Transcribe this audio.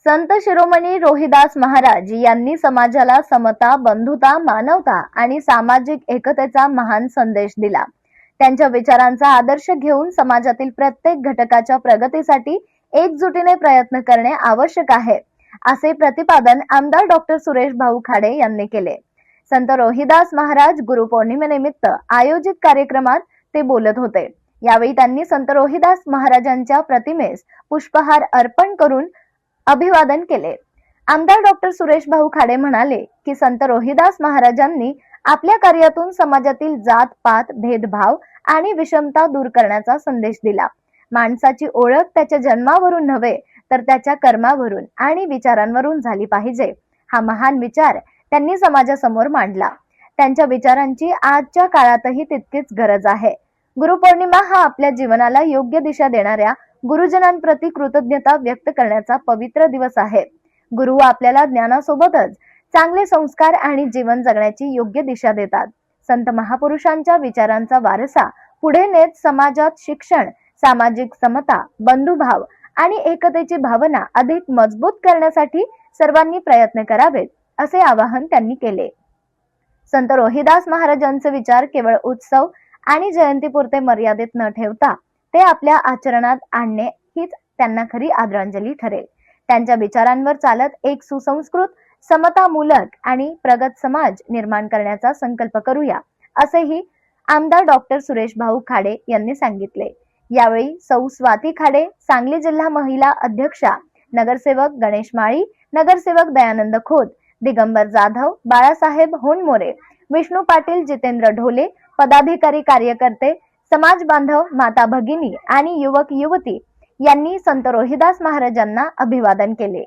संत शिरोमणी रोहिदास महाराज यांनी समाजाला समता, बंधुता, मानवता आणि सामाजिक एकतेचा महान संदेश दिला। त्यांच्या विचारांचा आदर्श घेऊन समाजातील प्रत्येक घटकाच्या प्रगतीसाठी एकजुटीने प्रयत्न करणे आवश्यक आहे, असे प्रतिपादन आमदार डॉक्टर सुरेश भाऊ खाडे यांनी केले। संत रोहिदास महाराज गुरुपौर्णिमेनिमित्त आयोजित कार्यक्रमात ते बोलत होते। यावेळी त्यांनी संत रोहिदास महाराजांच्या प्रतिमेस पुष्पहार अर्पण करून अभिवादन केले। आमदार डॉक्टर सुरेश भाऊ खाडे म्हणाले की संत रोहिदास महाराजांनी आपल्या कार्यातून समाजातील जात पात, भेदभाव आणि विषमता दूर करण्याचा संदेश दिला। माणसाची ओळख त्याच्या जन्मावरून नव्हे तर त्याच्या कर्मावरून आणि विचारांवरून झाली पाहिजे, हा महान विचार त्यांनी समाजासमोर मांडला। त्यांच्या विचारांची आजच्या काळातही तितकीच गरज आहे। गुरुपौर्णिमा हा आपल्या जीवनाला योग्य दिशा देणाऱ्या गुरुजनांप्रती कृतज्ञता व्यक्त करण्याचा पवित्र दिवस आहे। गुरु आपल्याला ज्ञानासोबतच चांगले संस्कार आणि जीवन जगण्याची योग्य दिशा देतात। संत महापुरुषांच्या विचारांचा वारसा पुढे नेत समाजात शिक्षण, सामाजिक समता, बंधुभाव आणि एकतेची भावना अधिक मजबूत करण्यासाठी सर्वांनी प्रयत्न करावेत, असे आवाहन त्यांनी केले। संत रोहिदास महाराजांचे विचार केवळ उत्सव आणि जयंतीपुरते मर्यादित न ठेवता ते आपल्या आचरणात आणणे हीच त्यांना खरी आदरांजली ठरेल। त्यांच्या विचारांवर चालत एक सुसंस्कृत, समतामूलक आणि प्रगत समाज निर्माण करण्याचा संकल्प करूया, असेही आमदार डॉक्टर सुरेश भाऊ खाडे यांनी सांगितले। यावेळी सौ स्वाती खाडे, सांगली जिल्हा महिला अध्यक्षा, नगरसेवक गणेश माळी, नगरसेवक दयानंद खोत, दिगंबर जाधव, बाळासाहेब होनमोरे, विष्णू पाटील, जितेंद्र ढोले, पदाधिकारी, कार्यकर्ते, समाज बांधव, माता भगिनी आणि युवक युवती यांनी संत रोहिदास महाराजांना अभिवादन केले।